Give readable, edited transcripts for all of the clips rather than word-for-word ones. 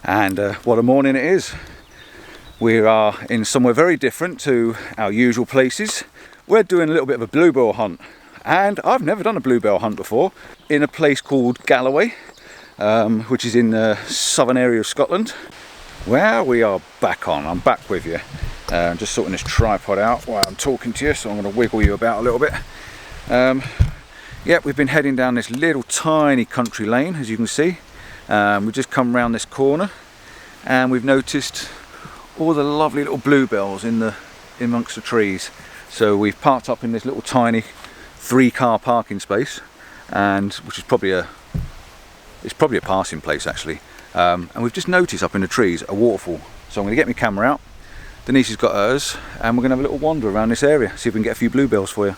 And what a morning it is. We are in somewhere very different to our usual places. We're doing a little bit of a bluebell hunt, and I've never done a bluebell hunt before, in a place called Galloway, which is in the southern area of Scotland. Where we are back on, I'm back with you. I'm just sorting this tripod out while I'm talking to you, so I'm going to wiggle you about a little bit. Yeah, we've been heading down this little tiny country lane, as you can see. We've just come round this corner and we've noticed all the lovely little bluebells amongst the trees. So we've parked up in this little tiny 3-car parking space, and which is probably a passing place actually. And we've just noticed up in the trees a waterfall. So I'm going to get my camera out. Denise has got hers, and we're going to have a little wander around this area, see if we can get a few bluebells for you.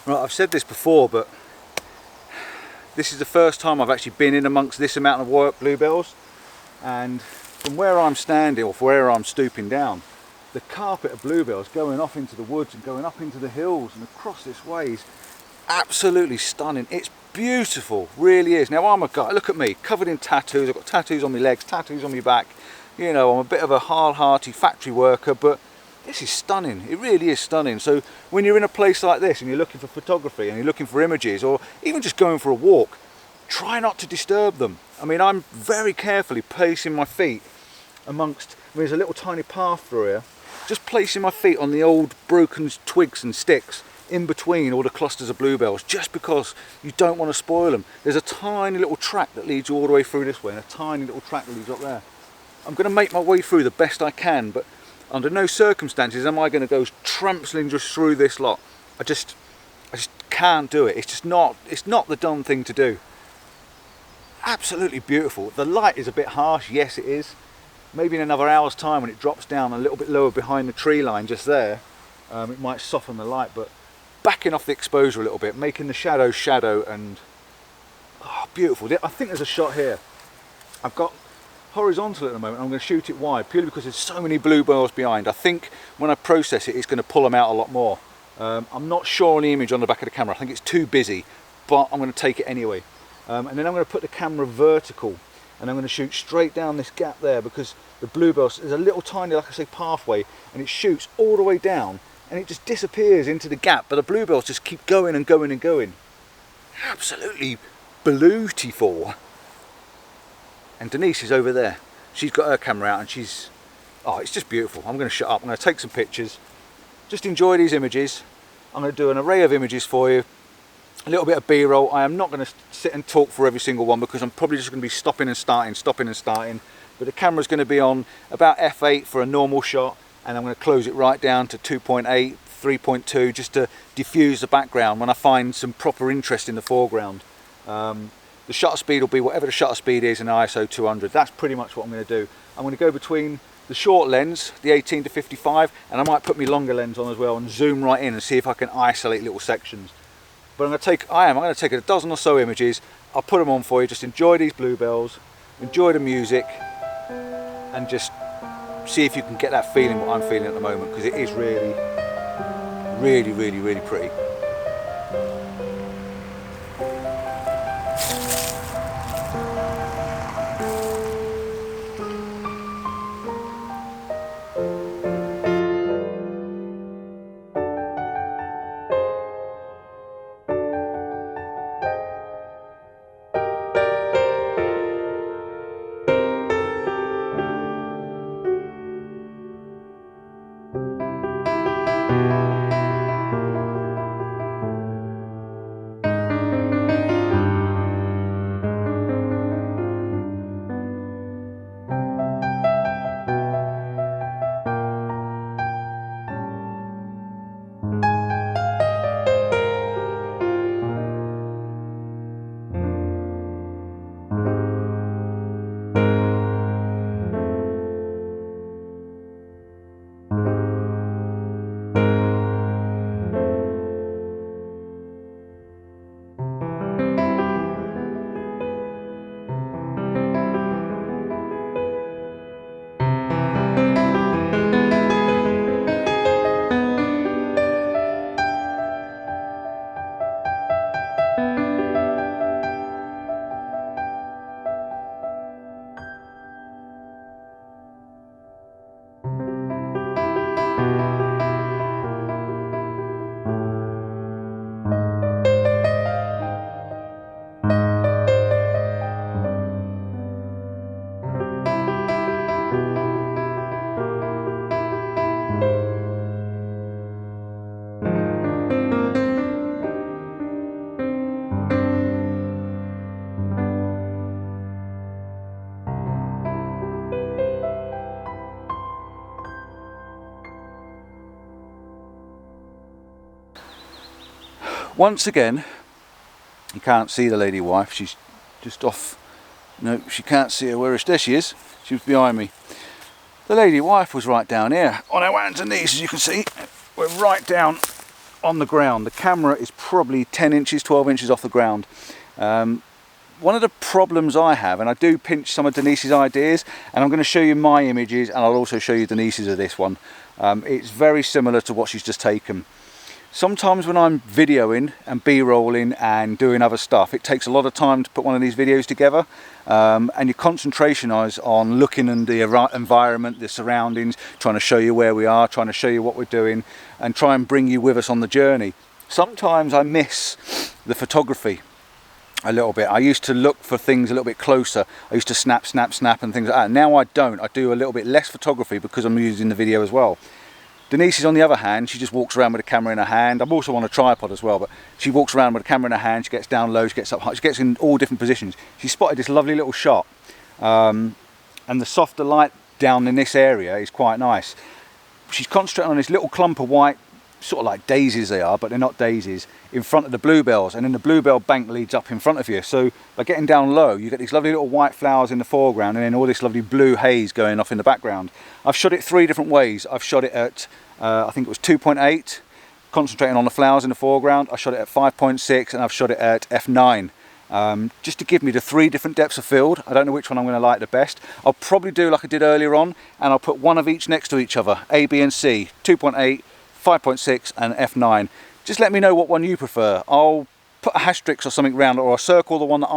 Right, I've said this before, but this is the first time I've actually been in amongst this amount of bluebells, and from where I'm standing, or from where I'm stooping down, the carpet of bluebells going off into the woods and going up into the hills and across this way is absolutely stunning. It's beautiful, really is. Now I'm a guy, look at me, covered in tattoos. I've got tattoos on my legs, tattoos on my back. You know, I'm a bit of a hard-hearted factory worker, but this is stunning. It really is stunning. So when you're in a place like this and you're looking for photography and you're looking for images, or even just going for a walk, try not to disturb them. I mean, I'm very carefully placing my feet amongst, there's a little tiny path through here, just placing my feet on the old broken twigs and sticks in between all the clusters of bluebells, just because you don't want to spoil them. There's a tiny little track that leads you all the way through this way, and a tiny little track that leads up there. I'm going to make my way through the best I can, but under no circumstances am I going to go trampling just through this lot. I just can't do it. It's not the done thing to do. Absolutely beautiful. The light is a bit harsh, yes it is. Maybe in another hour's time, when it drops down a little bit lower behind the tree line just there, it might soften the light, but backing off the exposure a little bit, making the shadow and beautiful. I think there's a shot here. I've got horizontal at the moment. I'm going to shoot it wide purely because there's so many bluebells behind. I think when I process it, it's going to pull them out a lot more. I'm not sure on the image on the back of the camera. I think it's too busy, but I'm going to take it anyway. And then I'm going to put the camera vertical, and I'm going to shoot straight down this gap there, because the bluebells, there's a little tiny, like I say, pathway, and it shoots all the way down and it just disappears into the gap, but the bluebells just keep going and going and going. Absolutely beautiful. And Denise is over there. She's got her camera out and she's, it's just beautiful. I'm going to shut up. I'm going to take some pictures. Just enjoy these images. I'm going to do an array of images for you. A little bit of B-roll. I am not going to sit and talk for every single one, because I'm probably just going to be stopping and starting. But the camera's going to be on about f8 for a normal shot, and I'm going to close it right down to 2.8, 3.2, just to diffuse the background when I find some proper interest in the foreground. The shutter speed will be whatever the shutter speed is in ISO 200. That's pretty much what I'm going to do. I'm going to go between the short lens, the 18 to 55, and I might put my longer lens on as well and zoom right in and see if I can isolate little sections. But I'm going to take a dozen or so images. I'll put them on for you. Just enjoy these bluebells, enjoy the music, and just see if you can get that feeling what I'm feeling at the moment, because it is really, really, really, really pretty. Once again, you can't see the lady wife, she's just off. No, she can't see her. Where is, there she is, she was behind me. The lady wife was right down here on our hands and knees, as you can see. We're right down on the ground. The camera is probably 10 inches, 12 inches off the ground. One of the problems I have, and I do pinch some of Denise's ideas, and I'm going to show you my images, and I'll also show you Denise's of this one. It's very similar to what she's just taken. Sometimes when I'm videoing and b-rolling and doing other stuff, it takes a lot of time to put one of these videos together, and your concentration is on looking in the environment, the surroundings, trying to show you where we are, trying to show you what we're doing, and try and bring you with us on the journey. Sometimes I miss the photography a little bit. I used to look for things a little bit closer. I used to snap and things like that. Now I don't. I do a little bit less photography because I'm using the video as well. Denise is on the other hand, she just walks around with a camera in her hand. I'm also on a tripod as well, but she walks around with a camera in her hand, she gets down low, she gets up high, she gets in all different positions. She spotted this lovely little shot, and the softer light down in this area is quite nice. She's concentrating on this little clump of white, sort of like daisies they are, but they're not daisies, in front of the bluebells, and then the bluebell bank leads up in front of you. So by getting down low, you get these lovely little white flowers in the foreground, and then all this lovely blue haze going off in the background. I've shot it 3 different ways. I've shot it at, I think it was 2.8, concentrating on the flowers in the foreground. I shot it at 5.6, and I've shot it at f9. Just to give me the 3 different depths of field. I don't know which one I'm going to like the best. I'll probably do like I did earlier on, and I'll put one of each next to each other, A, B and C, 2.8, 5.6 and f9. Just let me know what one you prefer. I'll put a asterisk or something around it, or I'll circle the one that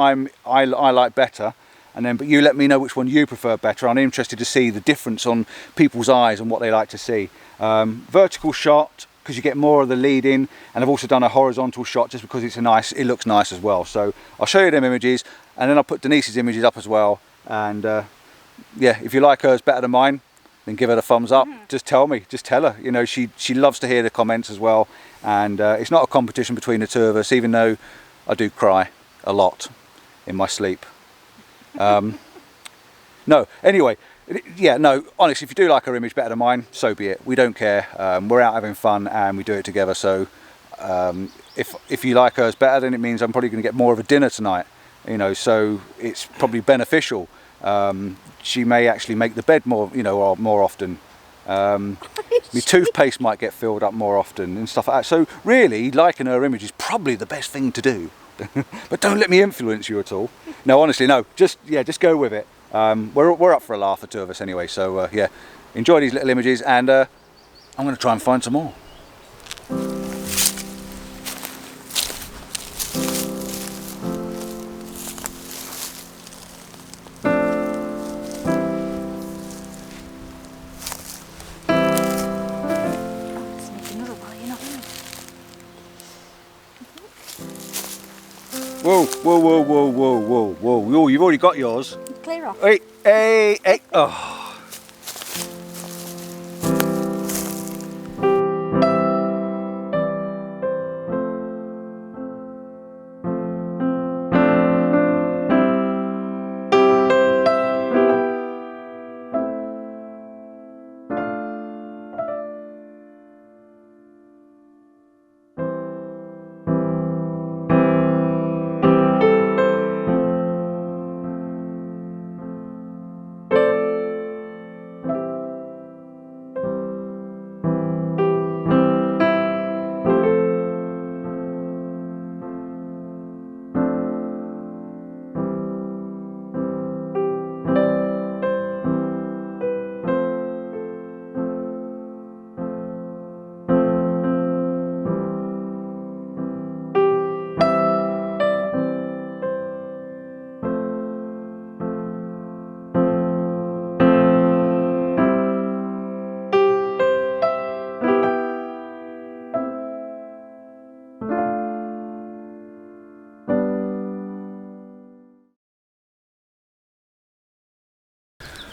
I like better, and then but you let me know which one you prefer better. I'm interested to see the difference on people's eyes and what they like to see. Vertical shot because you get more of the lead in, and I've also done a horizontal shot just because it looks nice as well. So I'll show you them images, and then I'll put Denise's images up as well. And yeah, if you like hers better than mine, then give her a thumbs up. Just tell me, just tell her. You know, she loves to hear the comments as well, and it's not a competition between the two of us, even though I do cry a lot in my sleep. No, anyway, yeah, no, honestly, if you do like her image better than mine, so be it. We don't care. We're out having fun and we do it together. So if you like hers better, then it means I'm probably going to get more of a dinner tonight, you know, so it's probably beneficial. She may actually make the bed more, you know, more often. My toothpaste might get filled up more often and stuff like that. So really, liking her image is probably the best thing to do. But don't let me influence you at all. No, honestly, no. Just go with it. We're up for a laugh, the two of us anyway. So yeah, enjoy these little images, and I'm going to try and find some more. Whoa, whoa, whoa, whoa, whoa, whoa, whoa, whoa, you've already got yours. Clear off. Hey, hey, hey, oh.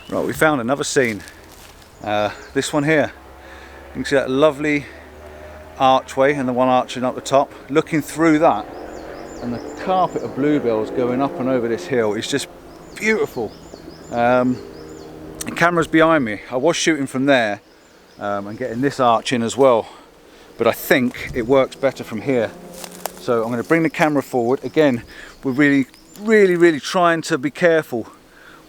Right, we found another scene. This one here. You can see that lovely archway and the one arching up the top. Looking through that, and the carpet of bluebells going up and over this hill is just beautiful. The camera's behind me. I was shooting from there and getting this arch in as well, but I think it works better from here. So I'm going to bring the camera forward. Again, we're really trying to be careful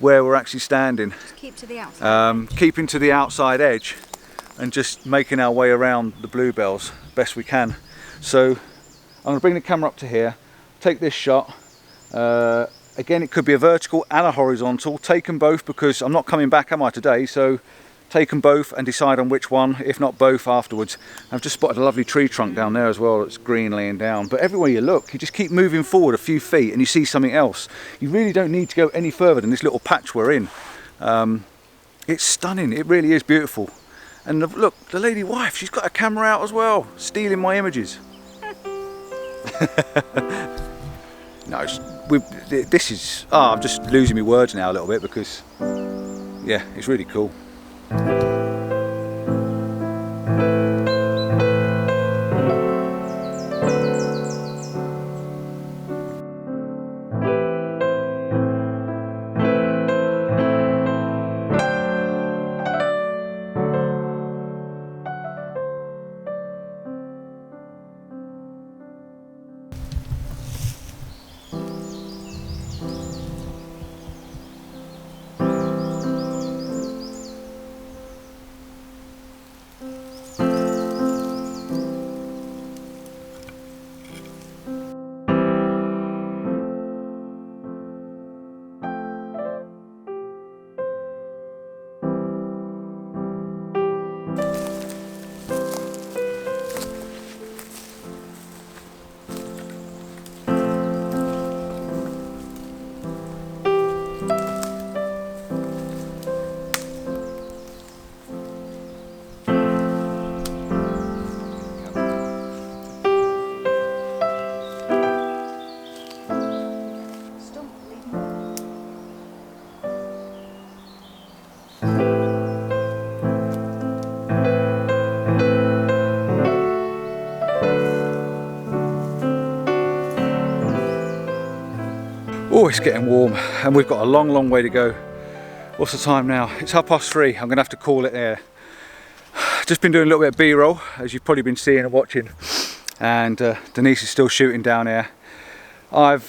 where we're actually standing. Just keep to the outside. Keeping to the outside edge and just making our way around the bluebells best we can. So I'm going to bring the camera up to here, take this shot. Again, it could be a vertical and a horizontal. Take them both because I'm not coming back, am I, today? So take them both and decide on which one, if not both, afterwards. I've just spotted a lovely tree trunk down there as well. It's green laying down. But everywhere you look, you just keep moving forward a few feet and you see something else. You really don't need to go any further than this little patch we're in. It's stunning. It really is beautiful. And look, the lady wife, she's got a camera out as well, stealing my images. No, this is, I'm just losing my words now a little bit because, yeah, it's really cool. Oh, it's getting warm and we've got a long way to go. What's the time now? It's 3:30. I'm gonna have to call it there. Just been doing a little bit of B-roll, as you've probably been seeing and watching, and Denise is still shooting down here. I'm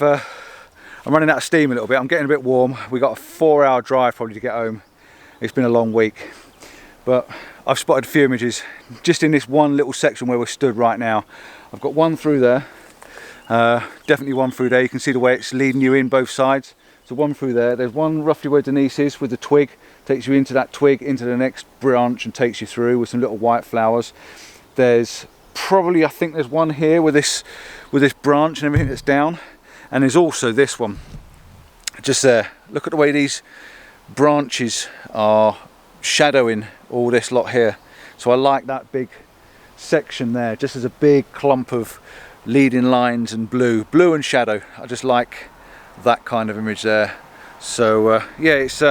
running out of steam a little bit. I'm getting a bit warm. We got a 4-hour drive probably to get home. It's been a long week, but I've spotted a few images just in this one little section where we're stood right now. I've got one through there. Definitely one through there. You can see the way it's leading you in both sides. So one through there. There's one roughly where Denise is with the twig. Takes you into that twig, into the next branch and takes you through with some little white flowers. There's probably, I think there's one here with this branch and everything that's down. And there's also this one. Just there. Look at the way these branches are shadowing all this lot here. So I like that big section there, just as a big clump of leading lines and blue and shadow. I just like that kind of image there. So yeah, it's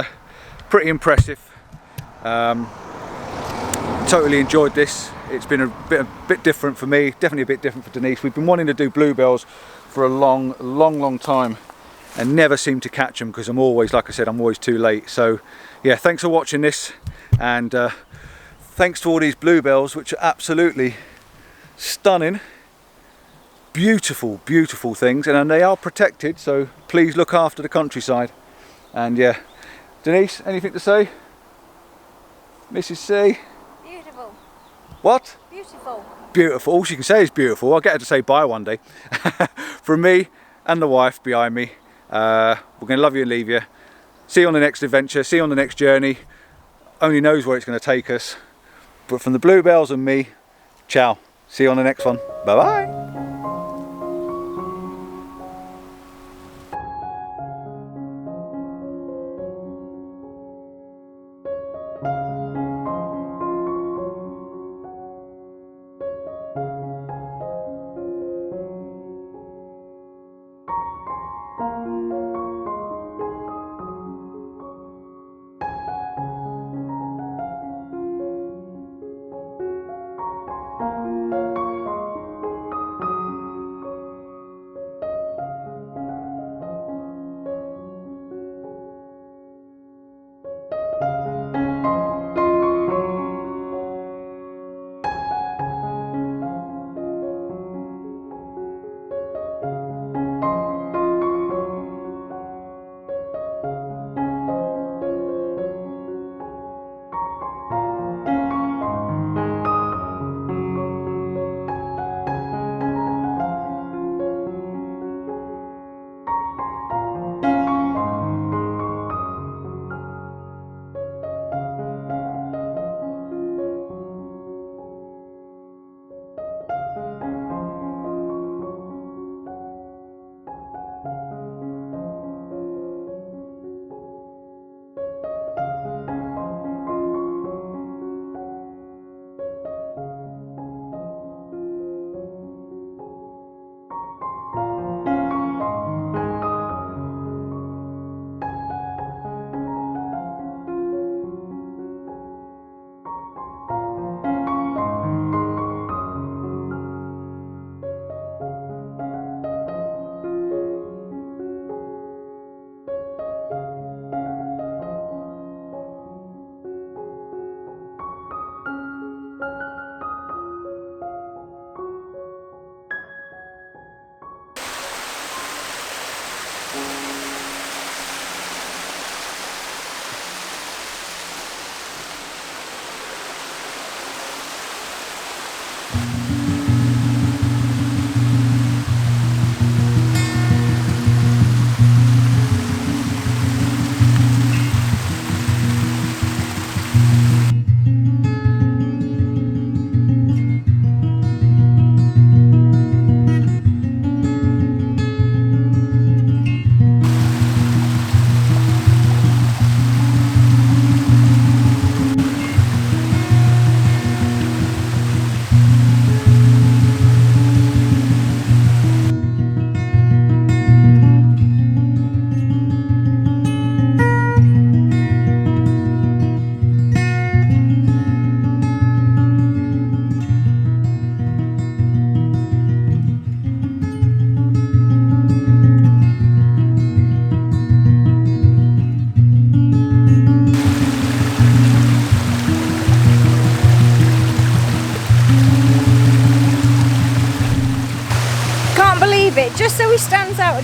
pretty impressive. Totally enjoyed this. It's been a bit different for me, definitely a bit different for Denise. We've been wanting to do bluebells for a long time and never seem to catch them because I'm always, like I said, I'm always too late. So yeah, thanks for watching this, and thanks to all these bluebells, which are absolutely stunning. Beautiful things, and they are protected, so please look after the countryside. And yeah, Denise, anything to say? Mrs. C? Beautiful. What? Beautiful. Beautiful. All she can say is beautiful. I'll get her to say bye one day. From me and the wife behind me, we're going to love you and leave you. See you on the next adventure, see you on the next journey. Only knows where it's going to take us. But from the bluebells and me, ciao. See you on the next one. Bye bye.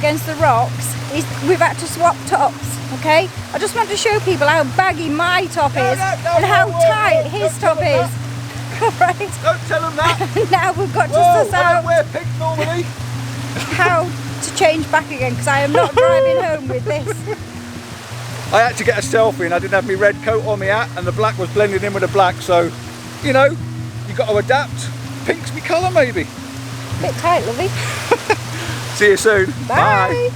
against the rocks, we've had to swap tops, okay? I just want to show people how baggy my top is and how tight his top is. Alright? Don't tell them that! Now we've got to Whoa, suss I out don't wear pink normally! how to change back again, because I am not driving home with this. I had to get a selfie and I didn't have my red coat on my hat and the black was blending in with the black, so, you know, you got to adapt. Pink's my colour maybe. Bit tight, lovey. See you soon. Bye.